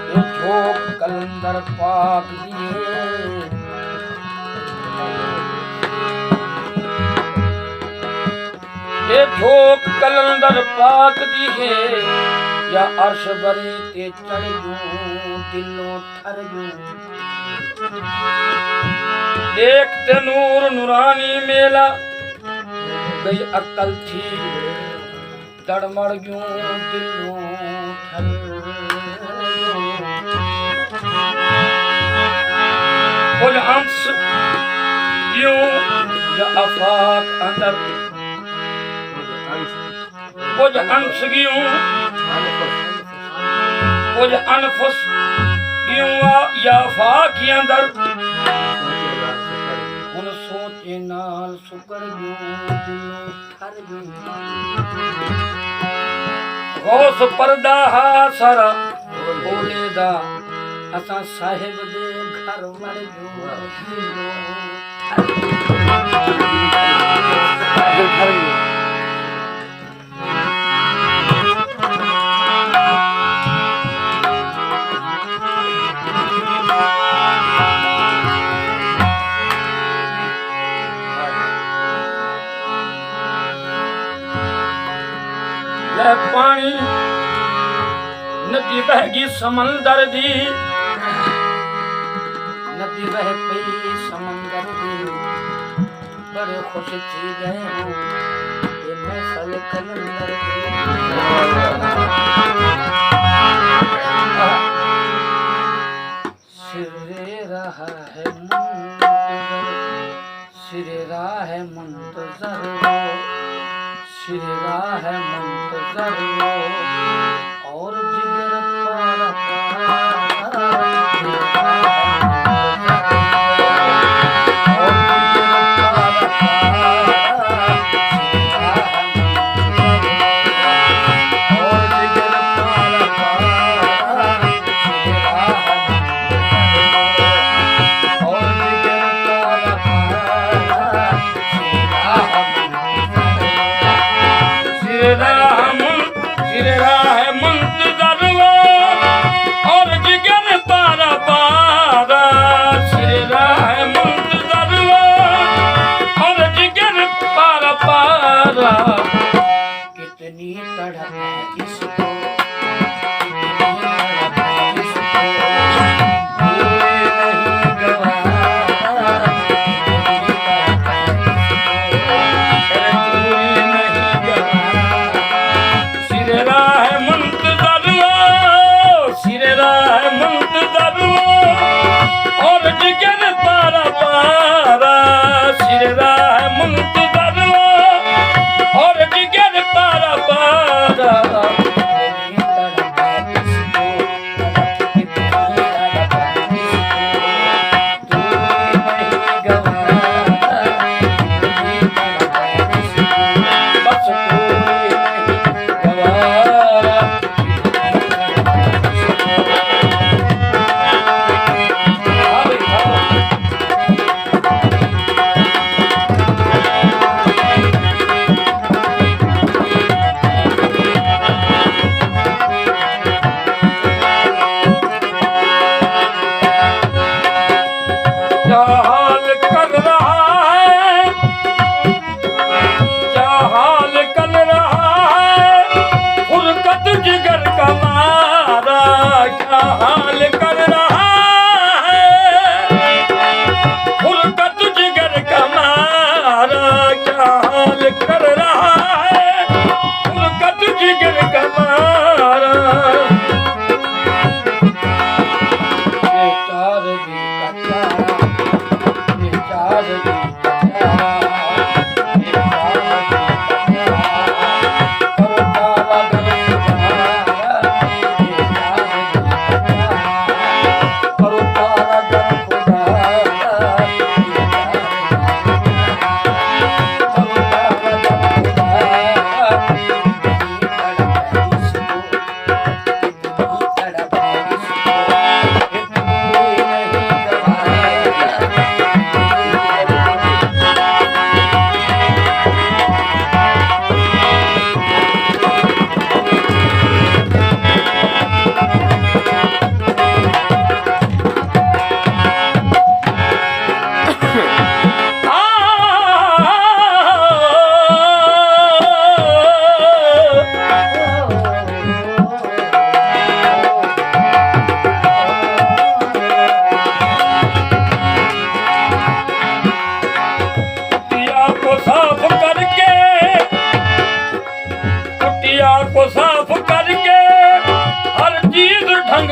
ये झोंक कलंदर पाक दिए, ये झोंक कलंदर पाक दिए, या अर्श बरी ते चढ़ यूं दिलों ठर यूं। एक ते नूर नूरानी मेला गई अकल थी तड़मड़ यूं दिलों ठर यूं। कुछ अंश यूं या आफाक अंदर, कुछ अंश यूं कुछ अनफुस यूं या आफाक अंदर, हुन सोचे नाल सुकर यूं दिलों ठर यूं। गौस पर्दा हा सारा बोले दा, असां साहिब दे घर वड़ यूं दिलों ठर यूं। पानी नदी बहगी समंदर दी, नदी बह पई समंदर दी, बड़े खुश थी गए हो ये महफल कलंदर दी। सिरे रहा है मुंतजर, सिरे रहा है मुंतजर, सिरे रहा है मुंतजर, और जिगर पारा पारा, और जिगर पारा पारा, और जिगर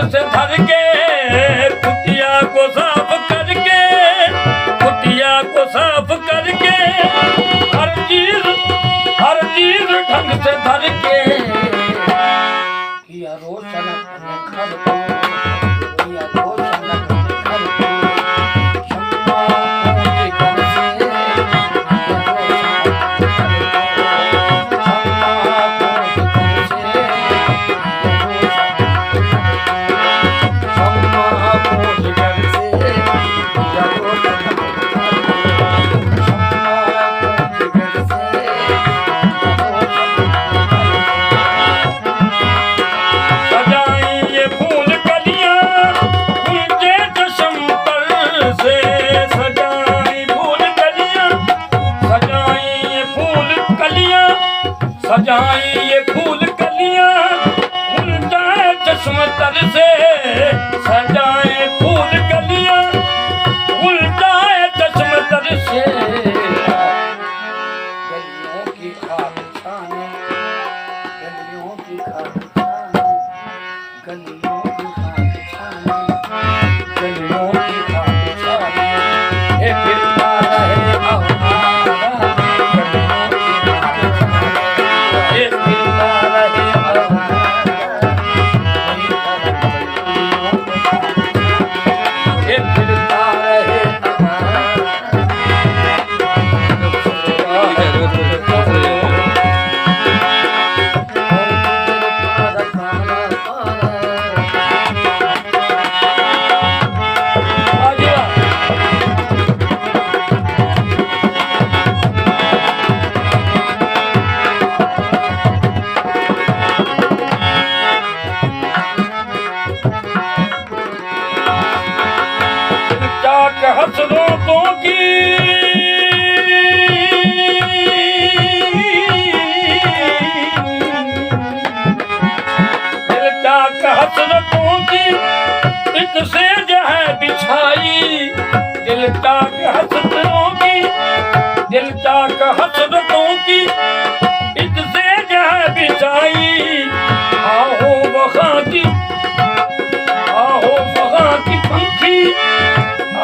से धर के कुटिया को साफ करके, कुटिया को साफ करके, हर चीज ढंग से धर के किया रोशन अपने घर को, किया रोशन अपने घर को। सजाई ये फूल कलियां उन जाए चश्म तर से, सजाए फूल कलियां उन जाए चश्म तर से। गलियों की खाक छाने, गलियों की खाक छाने, गलियों की खाक छाने, गलियों की खाक छाने, ये फिरता रहे आवारा, हसरतों की दिल चाक हसरतों की एक सेज है बिछाई, दिल चाक हसरतों की, दिल चाक हसरतों की एक सेज है बिछाई। आहो वहाँ की, आहो वहाँ की पंखी,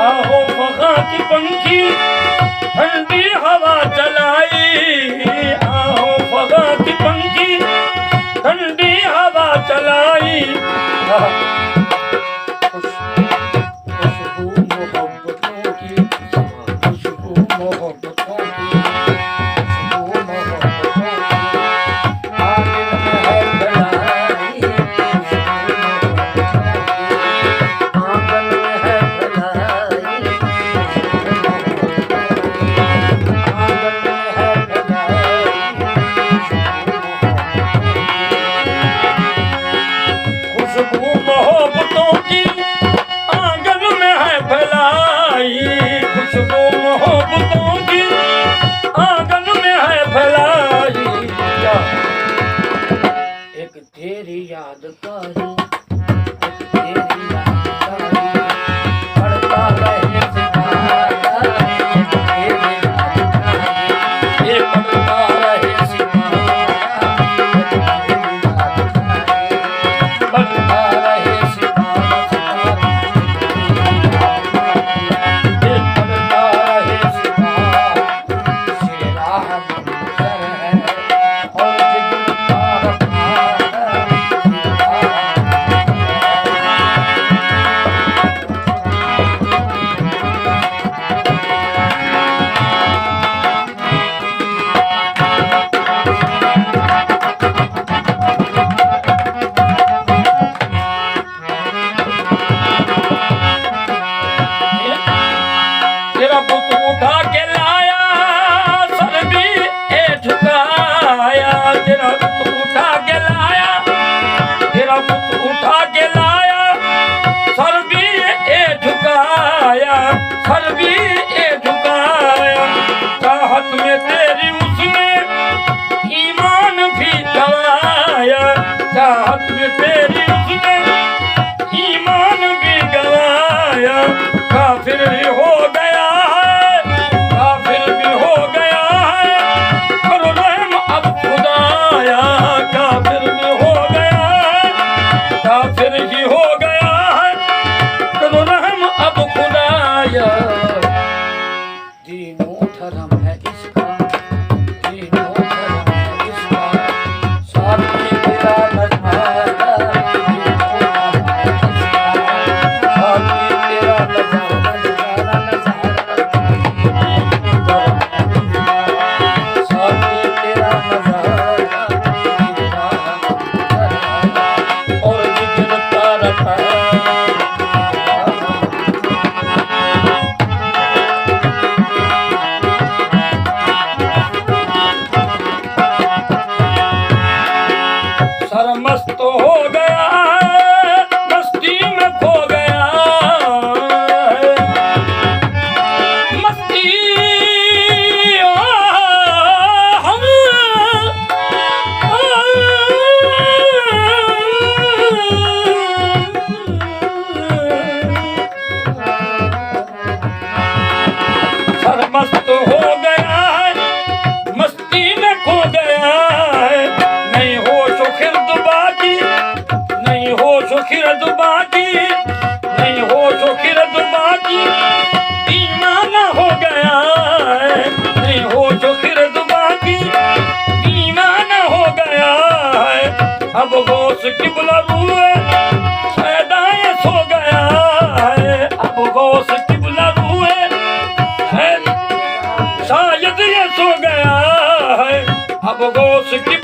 आहो वहाँ की पंखी ठंडी हवा चलाई, आहो वहाँ की पंखी ठंडी हवा चलाई। खुशबू मोहब्बतों की, खुशबू मोहब्बतों की, खुशबू मोहब्बतों की आंगन में है फैलाई, आंगन में है मोहब्बतों की, आंगन में है फैलाई, खुशबू मोहब्बतों की आंगन में है फैलाई। एक तेरी याद का ही, एक तेरी याद का ही पड़ता रहे सितारा, एक तेरी याद का ही ये पड़ता रहे सितारा, एक तेरी याद का ही पड़ता रहे सितारा, ये पड़ता रहे सितारा। शेरा मंजर है और जिगर का रखा है, अब गौस की